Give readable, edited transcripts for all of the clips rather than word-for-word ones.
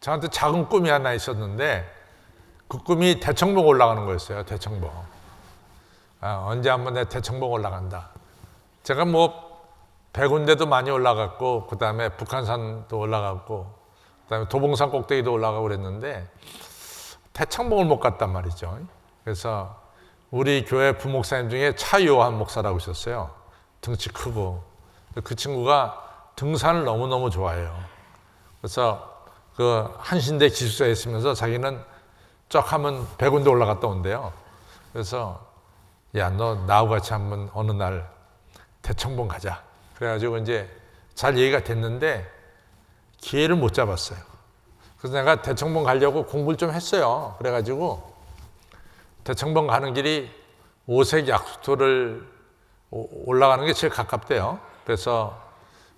저한테 작은 꿈이 하나 있었는데 그 꿈이 대청봉 올라가는 거였어요. 대청봉. 언제 한번 내 대청봉 올라간다. 제가 뭐 100군데도 많이 올라갔고 그 다음에 북한산도 올라갔고 그 다음에 도봉산 꼭대기도 올라가고 그랬는데 대청봉을 못 갔단 말이죠. 그래서 우리 교회 부목사님 중에 차요한 목사라고 있었어요. 등치 크고 그 친구가 등산을 너무너무 좋아해요. 그래서 그 한신대 기숙사에 있으면서 자기는 쫙 하면 100군데 올라갔다 온대요. 그래서 야, 너 나하고 같이 한번 어느 날 대청봉 가자. 그래가지고 이제 잘 얘기가 됐는데 기회를 못 잡았어요. 그래서 내가 대청봉 가려고 공부를 좀 했어요. 그래가지고 대청봉 가는 길이 오색 약수터를 올라가는 게 제일 가깝대요. 그래서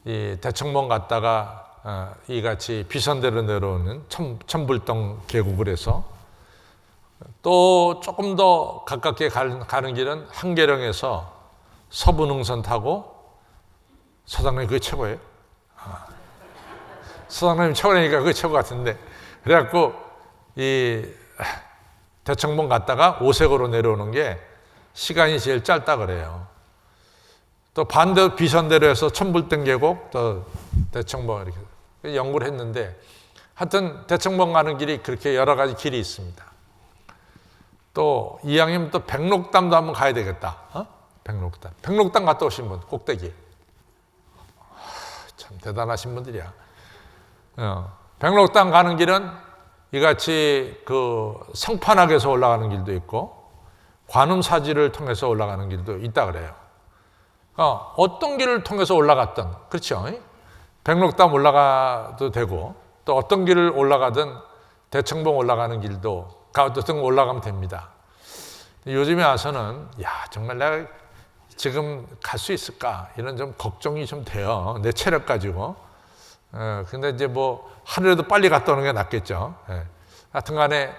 이 대청봉 갔다가 이같이 비선대로 내려오는 천불동 계곡을 해서 또 조금 더 가깝게 가는 길은 한계령에서 서부능선 타고 서장님 그게 최고예요. 서장님 최고라니까 그게 최고 같은데 그래갖고 이 대청봉 갔다가 오색으로 내려오는 게 시간이 제일 짧다 그래요. 또 반대 비선대로 해서 천불등 계곡 또 대청봉 이렇게 연구를 했는데 하여튼 대청봉 가는 길이 그렇게 여러 가지 길이 있습니다. 또 이왕이면 또 백록담도 한번 가야 되겠다. 백록담 갔다 오신 분 꼭대기 참 대단하신 분들이야. 백록담 가는 길은 이같이 그 성판악에서 올라가는 길도 있고 관음사지를 통해서 올라가는 길도 있다 그래요. 어떤 길을 통해서 올라갔든 그렇죠. 백록담 올라가도 되고 또 어떤 길을 올라가든 대청봉 올라가는 길도 어떤 올라가면 됩니다. 요즘에 와서는 야 정말 내가 지금 갈 수 있을까 이런 좀 걱정이 좀 돼요. 내 체력 가지고. 근데 이제 뭐 하루라도 빨리 갔다 오는 게 낫겠죠. 하여튼 간에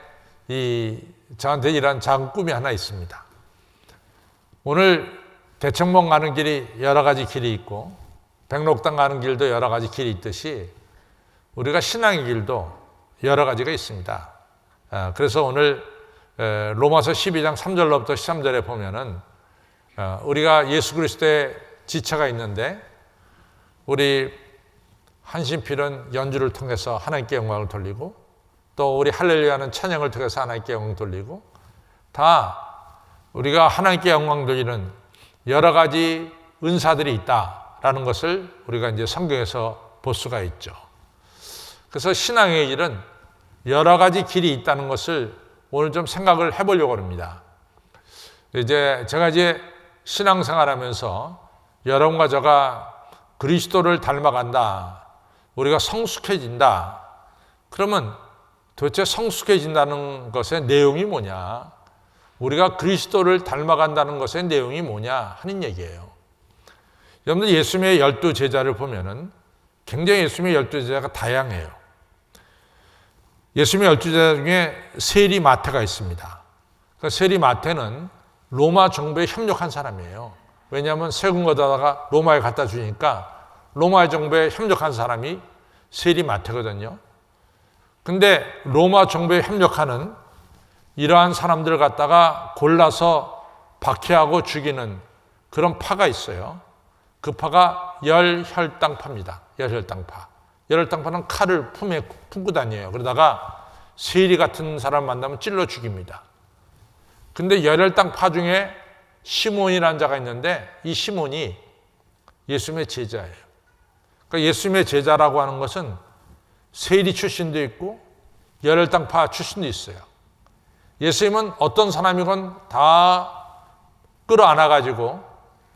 저한테 이런 작은 꿈이 하나 있습니다. 오늘 대청봉 가는 길이 여러 가지 길이 있고 백록당 가는 길도 여러 가지 길이 있듯이 우리가 신앙의 길도 여러 가지가 있습니다. 그래서 오늘 로마서 12장 3절로부터 13절에 보면은 우리가 예수 그리스도의 지체가 있는데 우리 한신필은 연주를 통해서 하나님께 영광을 돌리고 또 우리 할렐루야는 찬양을 통해서 하나님께 영광을 돌리고 다 우리가 하나님께 영광 돌리는 여러 가지 은사들이 있다라는 것을 우리가 이제 성경에서 볼 수가 있죠. 그래서 신앙의 길은 여러 가지 길이 있다는 것을 오늘 좀 생각을 해보려고 합니다. 제가 신앙생활하면서 여러분과 저가 그리스도를 닮아간다, 우리가 성숙해진다. 그러면 도대체 성숙해진다는 것의 내용이 뭐냐? 우리가 그리스도를 닮아간다는 것의 내용이 뭐냐 하는 얘기예요. 여러분들 예수님의 12제자를 보면은 굉장히 예수님의 12제자가 다양해요. 예수님의 12제자 중에 세리 마태가 있습니다. 세리 마태는 로마 정부에 협력한 사람이에요. 왜냐하면 세금 걷다가 로마에 갖다 주니까 로마 정부에 협력한 사람이 세리 마태거든요. 근데 로마 정부에 협력하는 이러한 사람들을 갖다가 골라서 박해하고 죽이는 그런 파가 있어요. 그 파가 열혈당파입니다. 열혈당파. 열혈당파는 칼을 품에 품고 다녀요. 그러다가 세리 같은 사람 만나면 찔러 죽입니다. 근데 열혈당파 중에 시몬이라는 자가 있는데 이 시몬이 예수님의 제자예요. 그러니까 예수님의 제자라고 하는 것은 세리 출신도 있고 열혈당파 출신도 있어요. 예수님은 어떤 사람이건 다 끌어안아가지고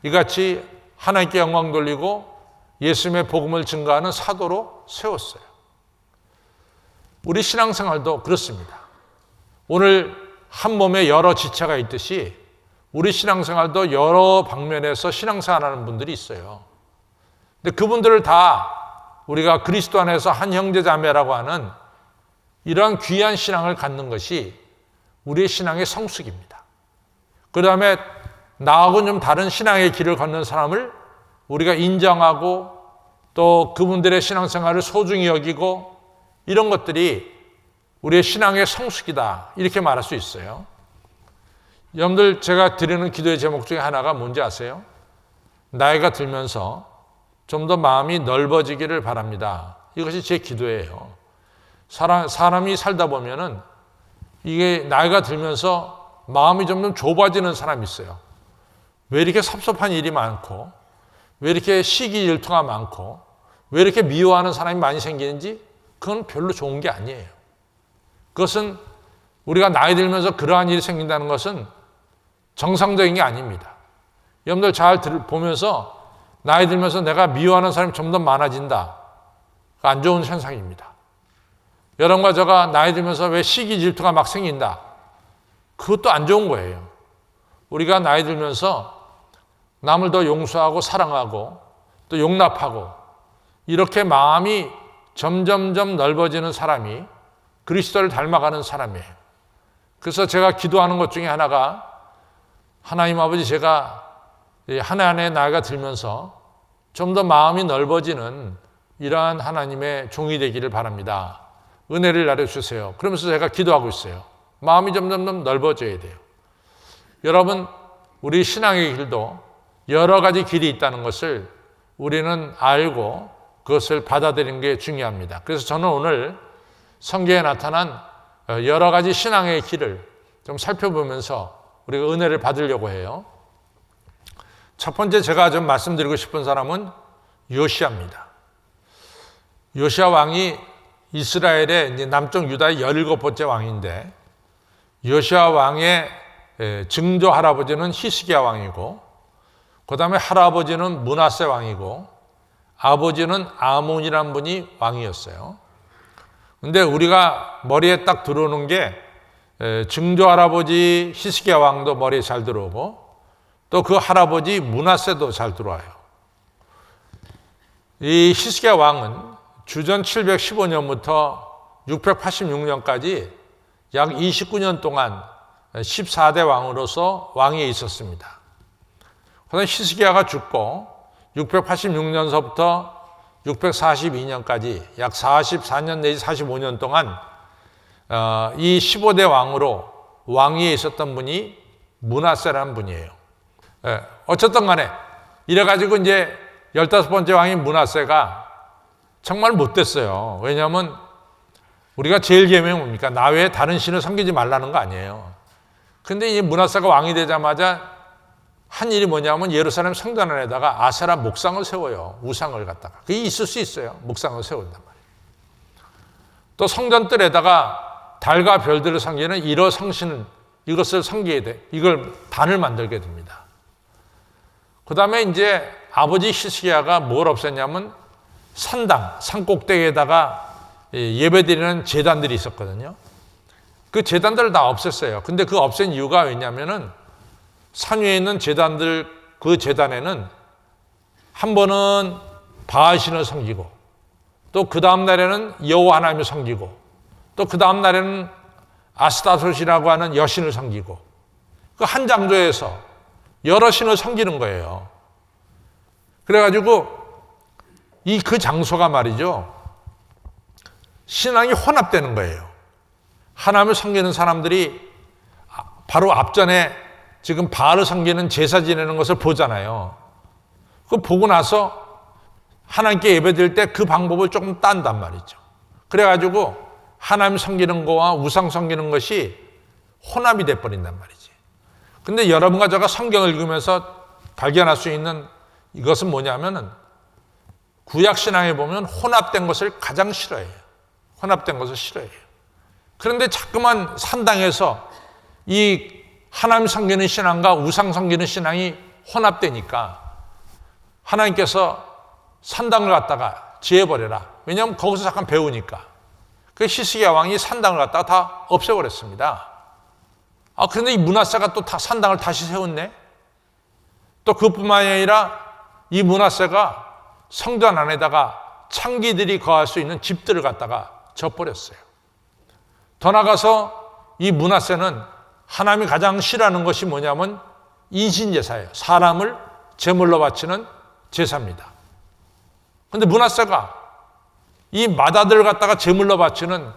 이같이 하나님께 영광 돌리고 예수님의 복음을 증거하는 사도로 세웠어요. 우리 신앙생활도 그렇습니다. 오늘 한 몸에 여러 지체가 있듯이 우리 신앙생활도 여러 방면에서 신앙생활하는 분들이 있어요. 근데 그분들을 다 우리가 그리스도 안에서 한 형제자매라고 하는 이러한 귀한 신앙을 갖는 것이 우리의 신앙의 성숙입니다. 그 다음에 나하고는 좀 다른 신앙의 길을 걷는 사람을 우리가 인정하고 또 그분들의 신앙생활을 소중히 여기고 이런 것들이 우리의 신앙의 성숙이다 이렇게 말할 수 있어요. 여러분들 제가 드리는 기도의 제목 중에 하나가 뭔지 아세요? 나이가 들면서 좀 더 마음이 넓어지기를 바랍니다. 이것이 제 기도예요. 사람이 살다 보면은 이게 나이가 들면서 마음이 점점 좁아지는 사람이 있어요. 왜 이렇게 섭섭한 일이 많고, 왜 이렇게 시기일투가 많고, 왜 이렇게 미워하는 사람이 많이 생기는지 그건 별로 좋은 게 아니에요. 그것은 우리가 나이 들면서 그러한 일이 생긴다는 것은 정상적인 게 아닙니다. 여러분들 잘 보면서 나이 들면서 내가 미워하는 사람이 좀 더 많아진다. 안 좋은 현상입니다. 여러분과 제가 나이 들면서 왜 시기 질투가 막 생긴다. 그것도 안 좋은 거예요. 우리가 나이 들면서 남을 더 용서하고 사랑하고 또 용납하고 이렇게 마음이 점점점 넓어지는 사람이 그리스도를 닮아가는 사람이에요. 그래서 제가 기도하는 것 중에 하나가 하나님 아버지 제가 한 해 한 해 나이가 들면서 좀 더 마음이 넓어지는 이러한 하나님의 종이 되기를 바랍니다. 은혜를 내려주세요. 그러면서 제가 기도하고 있어요. 마음이 점점 넓어져야 돼요. 여러분 우리 신앙의 길도 여러 가지 길이 있다는 것을 우리는 알고 그것을 받아들이는 게 중요합니다. 그래서 저는 오늘 성경에 나타난 여러 가지 신앙의 길을 좀 살펴보면서 우리가 은혜를 받으려고 해요. 첫 번째 제가 좀 말씀드리고 싶은 사람은 요시야입니다. 요시야 왕이 이스라엘의 이제 남쪽 유다의 17번째 왕인데 요시야 왕의 증조 할아버지는 히스기야 왕이고 그 다음에 할아버지는 므낫세 왕이고 아버지는 아몬이라는 분이 왕이었어요. 근데 우리가 머리에 딱 들어오는 게 증조 할아버지 히스기야 왕도 머리에 잘 들어오고 또 그 할아버지 므낫세도 잘 들어와요. 이 히스기야 왕은 주전 715년부터 686년까지 약 29년 동안 14대 왕으로서 왕위에 있었습니다. 그다음 히스기야가 죽고 686년서부터 642년까지 약 44년 내지 45년 동안 이 15대 왕으로 왕위에 있었던 분이 므낫세라는 분이에요. 어쨌든 간에 이래가지고 이제 15번째 왕인 므낫세가 정말 못됐어요. 왜냐하면 우리가 제일 계명이 뭡니까? 나 외에 다른 신을 섬기지 말라는 거 아니에요. 근데 이 므낫세가 왕이 되자마자 한 일이 뭐냐면 예루살렘 성전 안에다가 아세라 목상을 세워요. 우상을 갖다가. 그게 있을 수 있어요. 목상을 세운단 말이에요. 또 성전 뜰에다가 달과 별들을 섬기는 일어 성신 이것을 섬기게 돼. 이걸 단을 만들게 됩니다. 그 다음에 이제 아버지 히스기야가 뭘 없앴냐면 산당, 산꼭대기에다가 예배드리는 제단들이 있었거든요. 그 제단들을 다 없앴어요. 근데 그 없앤 이유가 왜냐면은 산 위에 있는 제단들, 그 제단에는 한 번은 바알신을 섬기고 또 그 다음 날에는 여호와 하나님을 섬기고 또 그 다음 날에는 아스타롯이라고 하는 여신을 섬기고 그 한 장소에서 여러 신을 섬기는 거예요. 그래가지고 그 장소가 말이죠. 신앙이 혼합되는 거예요. 하나님을 섬기는 사람들이 바로 앞전에 지금 바알을 섬기는 제사 지내는 것을 보잖아요. 그거 보고 나서 하나님께 예배드릴 때 그 방법을 조금 딴단 말이죠. 그래가지고 하나님 섬기는 거와 우상 섬기는 것이 혼합이 돼버린단 말이지. 근데 여러분과 제가 성경을 읽으면서 발견할 수 있는 이것은 뭐냐면은 구약신앙에 보면 혼합된 것을 가장 싫어해요. 혼합된 것을 싫어해요. 그런데 자꾸만 산당에서 이 하나님 섬기는 신앙과 우상 섬기는 신앙이 혼합되니까 하나님께서 산당을 갖다가 지어버려라. 왜냐하면 거기서 잠깐 배우니까. 그 히스기야 왕이 산당을 갖다가 다 없애버렸습니다. 그런데 이 므낫세가 또 산당을 다시 세웠네. 또 그뿐만이 아니라 이 므낫세가 성전 안에다가 창기들이 거할 수 있는 집들을 갖다가 져버렸어요. 더 나가서 이 므낫세는 하나님이 가장 싫어하는 것이 뭐냐면 인신제사예요. 사람을 제물로 바치는 제사입니다. 그런데 므낫세가 이 맏아들을 갖다가 제물로 바치는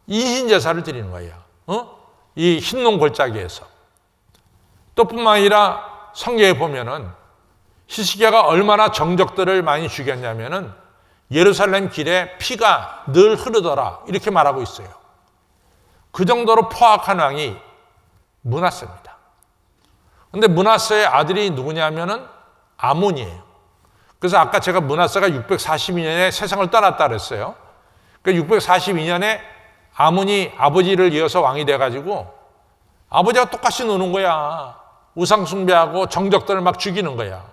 인신제사를 드리는 거예요. 이 흰농 골짜기에서. 또 뿐만 아니라 성경에 보면은 히스기야가 얼마나 정적들을 많이 죽였냐면은 예루살렘 길에 피가 늘 흐르더라 이렇게 말하고 있어요. 그 정도로 포악한 왕이 므낫세입니다. 그런데 므낫세의 아들이 누구냐면은 아몬이에요. 그래서 아까 제가 므낫세가 642년에 세상을 떠났다 그랬어요. 그러니까 642년에 아몬이 아버지를 이어서 왕이 돼가지고 아버지가 똑같이 노는 거야. 우상 숭배하고 정적들을 막 죽이는 거야.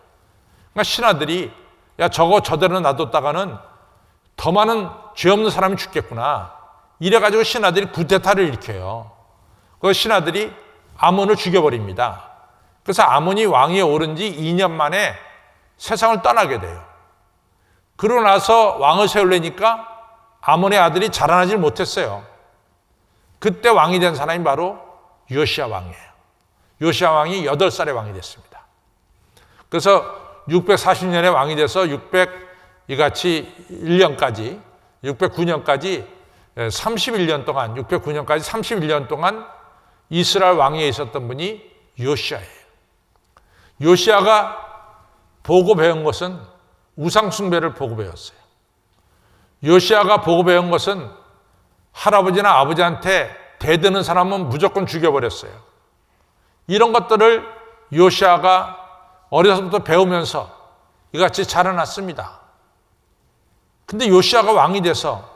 그러니까 신하들이 야 저거 저대로 놔뒀다가는 더 많은 죄 없는 사람이 죽겠구나. 이래가지고 신하들이 구테타를 일으켜요. 그 신하들이 아몬을 죽여버립니다. 그래서 아몬이 왕위에 오른 지 2년 만에 세상을 떠나게 돼요. 그러고 나서 왕을 세우려니까 아몬의 아들이 자라나질 못했어요. 그때 왕이 된 사람이 바로 요시야 왕이에요. 요시야 왕이 8살에 왕이 됐습니다. 그래서 640년에 왕이 돼서 609년까지 31년 동안 609년까지 31년 동안 이스라엘 왕위에 있었던 분이 요시야예요. 요시야가 보고 배운 것은 우상 숭배를 보고 배웠어요. 요시야가 보고 배운 것은 할아버지나 아버지한테 대드는 사람은 무조건 죽여버렸어요. 이런 것들을 요시야가 어려서부터 배우면서 이같이 자라났습니다. 근데 요시야가 왕이 돼서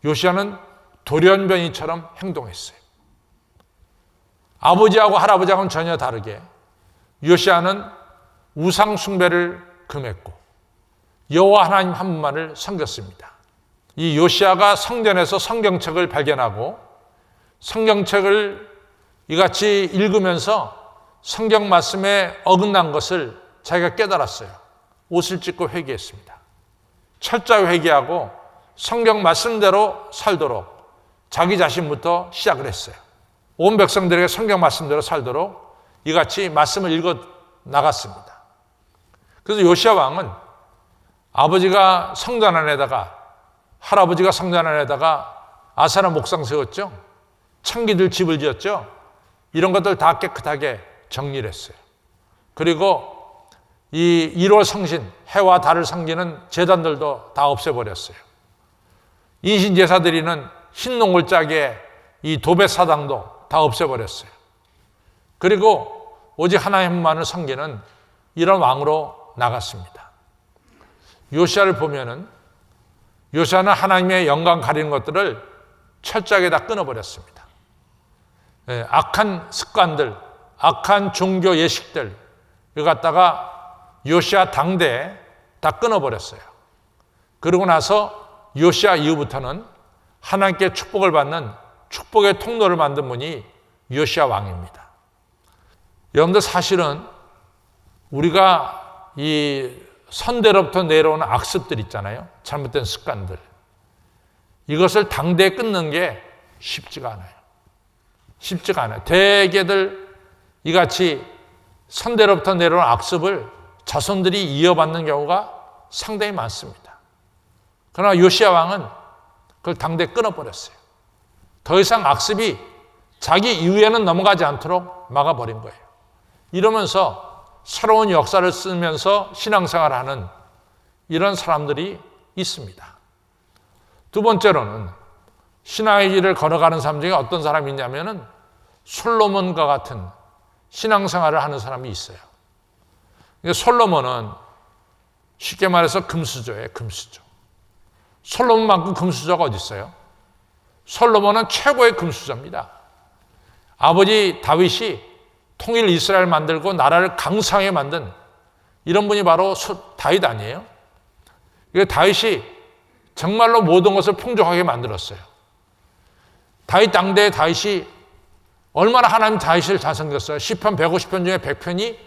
요시야는 돌연변이처럼 행동했어요. 아버지하고 할아버지하고는 전혀 다르게 요시야는 우상 숭배를 금했고 여호와 하나님 한 분만을 섬겼습니다. 이 요시야가 성전에서 성경책을 발견하고 성경책을 이같이 읽으면서 성경 말씀에 어긋난 것을 자기가 깨달았어요. 옷을 찢고 회개했습니다. 철저히 회개하고 성경 말씀대로 살도록 자기 자신부터 시작을 했어요. 온 백성들에게 성경 말씀대로 살도록 이같이 말씀을 읽어 나갔습니다. 그래서 요시야 왕은 아버지가 성전 안에다가 할아버지가 성전 안에다가 아세라 목상 세웠죠. 창기들 집을 지었죠. 이런 것들 다 깨끗하게 정리를 했어요. 그리고 이 1월 성신, 해와 달을 섬기는 제단들도 다 없애버렸어요. 인신제사 드리는 흰농골짜기에 이 도벳사당도 다 없애버렸어요. 그리고 오직 하나님만을 섬기는 이런 왕으로 나갔습니다. 요시야를 보면은 요시야는 하나님의 영광 가리는 것들을 철저하게 다 끊어버렸습니다. 악한 습관들, 악한 종교 예식들 이걸 갖다가 요시야 당대에 다 끊어버렸어요. 그러고 나서 요시야 이후부터는 하나님께 축복을 받는 축복의 통로를 만든 분이 요시야 왕입니다. 여러분들 사실은 우리가 이 선대로부터 내려오는 악습들 있잖아요. 잘못된 습관들. 이것을 당대에 끊는 게 쉽지가 않아요. 쉽지가 않아요. 대개들 이같이 선대로부터 내려오는 악습을 자손들이 이어받는 경우가 상당히 많습니다. 그러나 요시야 왕은 그걸 당대에 끊어버렸어요. 더 이상 악습이 자기 이후에는 넘어가지 않도록 막아버린 거예요. 이러면서 새로운 역사를 쓰면서 신앙생활을 하는 이런 사람들이 있습니다. 두 번째로는 신앙의 길을 걸어가는 사람 중에 어떤 사람이 있냐면은 솔로몬과 같은 신앙생활을 하는 사람이 있어요. 솔로몬은 쉽게 말해서 금수저예요. 금수저. 솔로몬만큼 금수저가 어디 있어요? 솔로몬은 최고의 금수저입니다. 아버지 다윗이 통일 이스라엘 만들고 나라를 강성하게 만든 이런 분이 바로 다윗 아니에요? 다윗이 정말로 모든 것을 풍족하게 만들었어요. 다윗 당대에 다윗이 얼마나 하나님 다윗을 잘 섬겼어요. 시편 150편 중에 100편이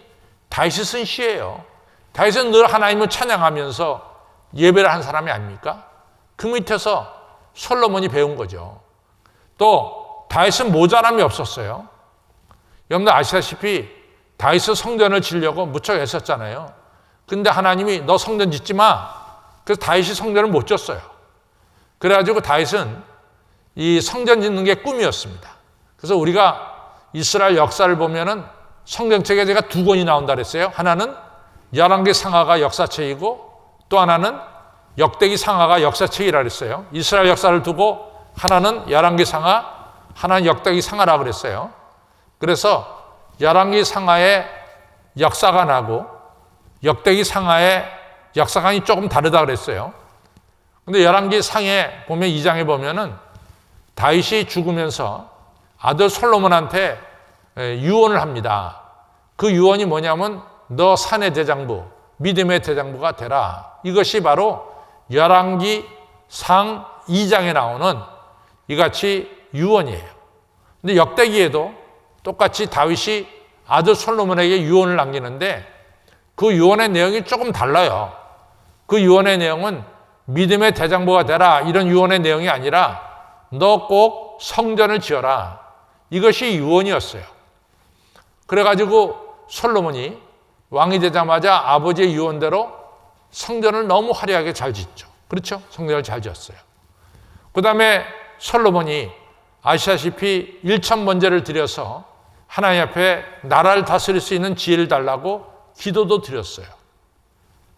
다윗이 쓴 시예요. 다윗은 늘 하나님을 찬양하면서 예배를 한 사람이 아닙니까? 그 밑에서 솔로몬이 배운 거죠. 또 다윗은 모자람이 없었어요. 여러분들 아시다시피 다윗은 성전을 지으려고 무척 애썼잖아요. 근데 하나님이 너 성전 짓지 마. 그래서 다윗이 성전을 못 졌어요. 그래가지고 다윗은 이 성전 짓는 게 꿈이었습니다. 그래서 우리가 이스라엘 역사를 보면은 성경책에 제가 두 권이 나온다 그랬어요. 하나는 열왕기 상하가 역사책이고 또 하나는 역대기 상하가 역사책이라 그랬어요. 이스라엘 역사를 두고 하나는 열왕기 상하, 하나는 역대기 상하라 그랬어요. 그래서 열왕기 상하의 역사관하고 역대기 상하의 역사관이 조금 다르다 그랬어요. 근데 열왕기 상에 보면 2장에 보면은 다윗이 죽으면서 아들 솔로몬한테 유언을 합니다. 그 유언이 뭐냐면 너 산의 대장부, 믿음의 대장부가 되라. 이것이 바로 열왕기 상 2장에 나오는 이같이 유언이에요. 근데 역대기에도 똑같이 다윗이 아들 솔로몬에게 유언을 남기는데 그 유언의 내용이 조금 달라요. 그 유언의 내용은 믿음의 대장부가 되라 이런 유언의 내용이 아니라 너 꼭 성전을 지어라. 이것이 유언이었어요. 그래가지고 솔로몬이 왕이 되자마자 아버지의 유언대로 성전을 너무 화려하게 잘 짓죠. 그렇죠? 성전을 잘 지었어요. 그 다음에 솔로몬이 아시다시피 1,000번제를 드려서 하나님 앞에 나라를 다스릴 수 있는 지혜를 달라고 기도도 드렸어요.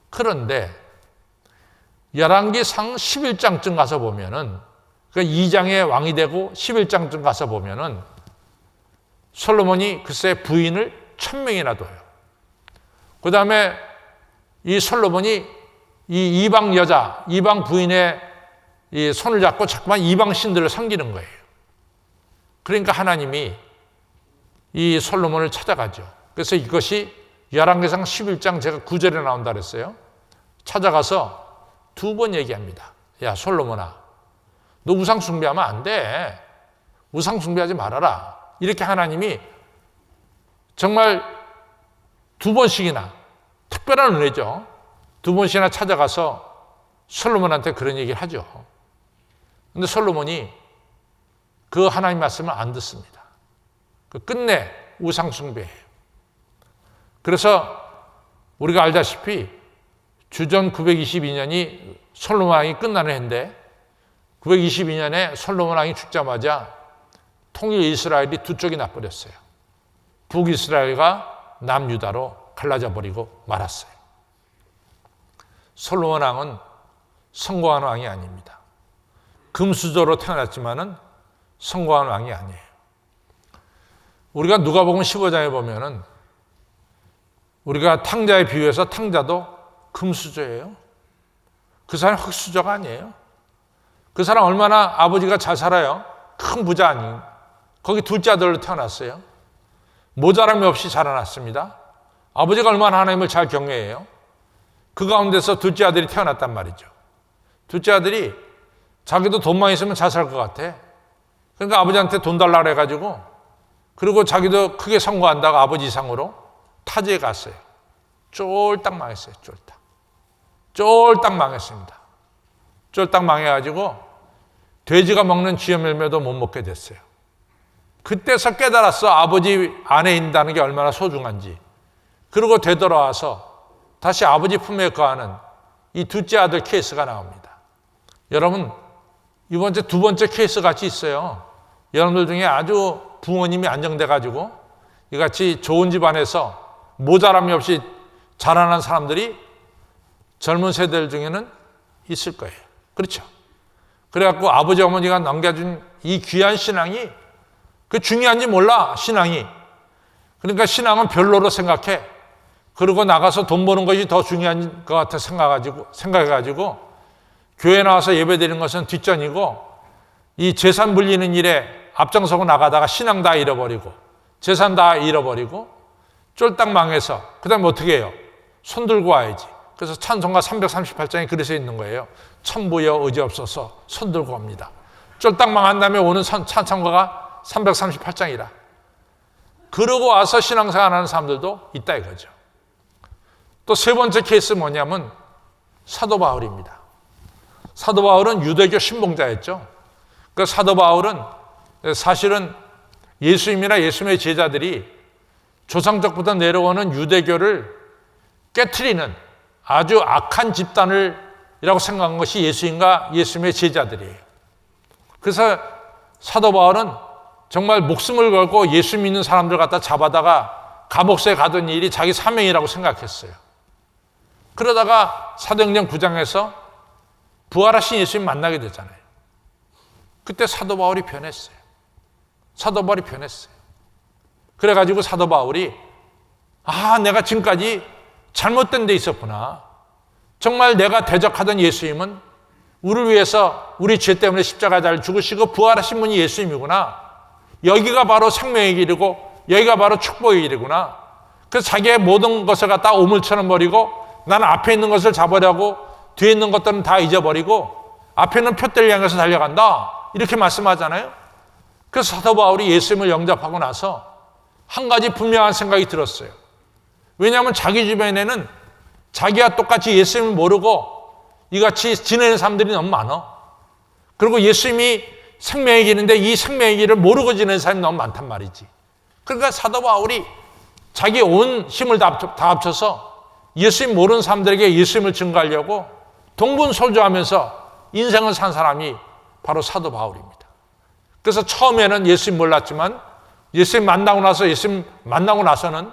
그런데 열왕기상 11장쯤 가서 보면은 그러니까 2장에 왕이 되고 11장쯤 가서 보면은 솔로몬이 글쎄 부인을 1,000명이나 둬요. 그 다음에 이 솔로몬이 이 이방 여자, 이방 부인의 이 손을 잡고 자꾸만 이방 신들을 섬기는 거예요. 그러니까 하나님이 이 솔로몬을 찾아가죠. 그래서 이것이 열왕기상 11장 제가 9절에 나온다 그랬어요. 찾아가서 2번 얘기합니다. 야 솔로몬아, 너 우상 숭배하면 안 돼. 우상 숭배하지 말아라. 이렇게 하나님이 정말 2번씩이나 특별한 은혜죠. 2번씩이나 찾아가서 솔로몬한테 그런 얘기를 하죠. 근데 솔로몬이 그 하나님 말씀을 안 듣습니다. 끝내 우상 숭배해요. 그래서 우리가 알다시피 주전 922년이 솔로몬 왕이 끝나는 해인데 922년에 솔로몬 왕이 죽자마자 통일 이스라엘이 두 쪽이 나버렸어요. 북이스라엘과 남유다로 갈라져 버리고 말았어요. 솔로몬 왕은 성공한 왕이 아닙니다. 금수저로 태어났지만은 성공한 왕이 아니에요. 우리가 누가복음 15장에 보면은 우리가 탕자에 비유해서 탕자도 금수저예요. 그 사람 흙수저가 아니에요. 그 사람 얼마나 아버지가 잘 살아요. 큰 부자 아닌. 거기 둘째 아들로 태어났어요. 모자람이 없이 자라났습니다. 아버지가 얼마나 하나님을 잘 경외해요. 그 가운데서 둘째 아들이 태어났단 말이죠. 둘째 아들이 자기도 돈만 있으면 잘 살 것 같아. 그러니까 아버지한테 돈 달라고 해가지고 그리고 자기도 크게 선거한다고 아버지 이상으로 타지에 갔어요. 쫄딱 망했어요. 쫄딱 망했습니다. 쫄딱 망해가지고 돼지가 먹는 쥐어멜매도 못 먹게 됐어요. 그때서 깨달았어. 아버지 안에 있다는 게 얼마나 소중한지. 그리고 되돌아와서 다시 아버지 품에 거하는 이 둘째 아들 케이스가 나옵니다. 여러분, 이번 주 2번째 케이스 같이 있어요. 여러분들 중에 아주 부모님이 안정돼가지고 이같이 좋은 집안에서 모자람이 없이 자라난 사람들이 젊은 세대들 중에는 있을 거예요. 그렇죠? 그래갖고 아버지 어머니가 남겨준 이 귀한 신앙이 그 중요한지 몰라, 신앙이. 그러니까 신앙은 별로로 생각해. 그러고 나가서 돈 버는 것이 더 중요한 것 같아 생각해가지고 교회 나와서 예배 드리는 것은 뒷전이고 이 재산 불리는 일에 앞장서고 나가다가 신앙 다 잃어버리고 재산 다 잃어버리고 쫄딱 망해서 그 다음에 어떻게 해요? 손 들고 와야지. 그래서 찬송가 338장에 그렇게 써 있는 거예요. 천부여 의지 없어서 손 들고 옵니다. 쫄딱 망한 다음에 오는 찬송가가 338장이라. 그러고 와서 신앙생활 하는 사람들도 있다 이거죠. 또 세 번째 케이스 뭐냐면 사도 바울입니다. 사도 바울은 유대교 신봉자였죠. 그 사도 바울은 사실은 예수님이나 예수님의 제자들이 조상적부터 내려오는 유대교를 깨트리는 아주 악한 집단을 이라고 생각한 것이 예수님과 예수님의 제자들이에요. 그래서 사도 바울은 정말 목숨을 걸고 예수 믿는 사람들 갖다 잡아다가 감옥소에 가던 일이 자기 사명이라고 생각했어요. 그러다가 사도행전 9장에서 부활하신 예수님 만나게 되잖아요. 그때 사도 바울이 변했어요. 사도 바울이 변했어요. 그래가지고 사도 바울이 내가 지금까지 잘못된 데 있었구나. 정말 내가 대적하던 예수님은 우리를 위해서 우리 죄 때문에 십자가에 달려 죽으시고 부활하신 분이 예수님이구나. 여기가 바로 생명의 길이고 여기가 바로 축복의 길이구나. 그래서 자기의 모든 것을 갖다 오물처럼 버리고 나는 앞에 있는 것을 잡으려고 뒤에 있는 것들은 다 잊어버리고 앞에 있는 표대를 향해서 달려간다. 이렇게 말씀하잖아요. 그래서 사도 바울이 예수님을 영접하고 나서 한 가지 분명한 생각이 들었어요. 왜냐하면 자기 주변에는 자기와 똑같이 예수님을 모르고 이같이 지내는 사람들이 너무 많아. 그리고 예수님이 생명의 길인데 이 생명의 길을 모르고 지내는 사람이 너무 많단 말이지. 그러니까 사도 바울이 자기 온 힘을 다 합쳐서 예수님 모르는 사람들에게 예수님을 증거하려고 동분서주하면서 인생을 산 사람이 바로 사도 바울입니다. 그래서 처음에는 예수님 몰랐지만 예수님 만나고 나서는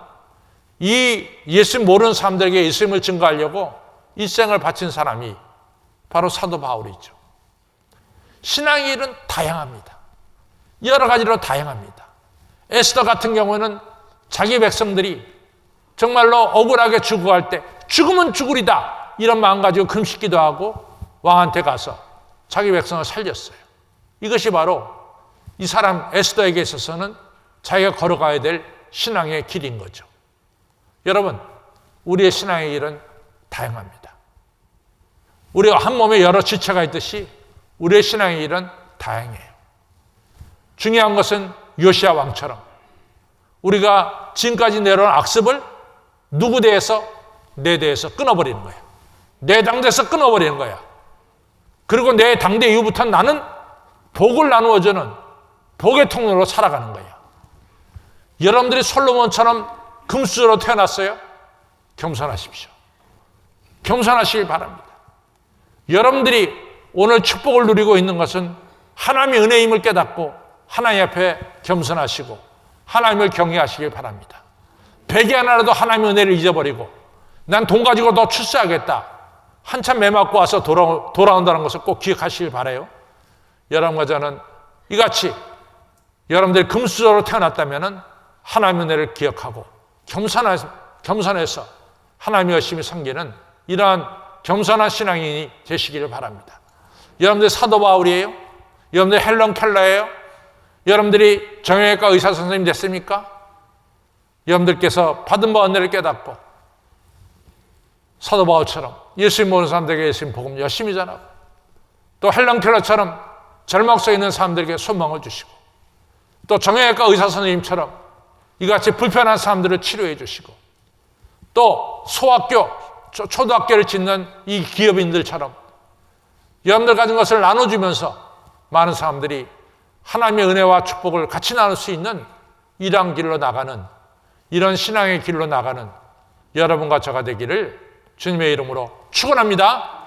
이 예수님 모르는 사람들에게 예수님을 증거하려고 일생을 바친 사람이 바로 사도 바울이죠. 신앙의 길은 다양합니다. 여러 가지로 다양합니다. 에스더 같은 경우는 자기 백성들이 정말로 억울하게 죽어갈 때 죽으면 죽으리다 이런 마음 가지고 금식기도 하고 왕한테 가서 자기 백성을 살렸어요. 이것이 바로 이 사람 에스더에게 있어서는 자기가 걸어가야 될 신앙의 길인 거죠. 여러분, 우리의 신앙의 길은 다양합니다. 우리가 한 몸에 여러 지체가 있듯이 우리의 신앙의 길은 다양해요. 중요한 것은 요시야 왕처럼 우리가 지금까지 내려온 악습을 누구 대해서? 내 대해서 끊어버리는 거야. 내 당대에서 끊어버리는 거야. 그리고 내 당대 이후부터는 나는 복을 나누어주는 복의 통로로 살아가는 거야. 여러분들이 솔로몬처럼 금수저로 태어났어요? 겸손하십시오. 겸손하시길 바랍니다. 여러분들이 오늘 축복을 누리고 있는 것은 하나님의 은혜임을 깨닫고 하나님 앞에 겸손하시고 하나님을 경외하시길 바랍니다. 베개 하나라도 하나님의 은혜를 잊어버리고 난 돈 가지고 너 출세하겠다. 한참 매 맞고 와서 돌아온다는 것을 꼭 기억하시길 바라요. 여러분과 저는 이같이 여러분들이 금수저로 태어났다면 하나님의 은혜를 기억하고 겸손해서 하나님을 열심히 섬기는 이러한 겸손한 신앙인이 되시기를 바랍니다. 여러분들 사도 바울이에요? 여러분들 헬런 켈러예요? 여러분들이 정형외과 의사 선생님 됐습니까? 여러분들께서 받은 바 은혜를 깨닫고 사도 바울처럼 예수님 모르는 사람들에게 예수님 복음 열심히 전하고 또 헬런 켈러처럼 절망속에 있는 사람들에게 소망을 주시고 또 정형외과 의사 선생님처럼 이같이 불편한 사람들을 치료해 주시고 또 소학교, 초등학교를 짓는 이 기업인들처럼 여러분들 가진 것을 나눠주면서 많은 사람들이 하나님의 은혜와 축복을 같이 나눌 수 있는 이런 길로 나가는 이런 신앙의 길로 나가는 여러분과 저가 되기를 주님의 이름으로 축원합니다.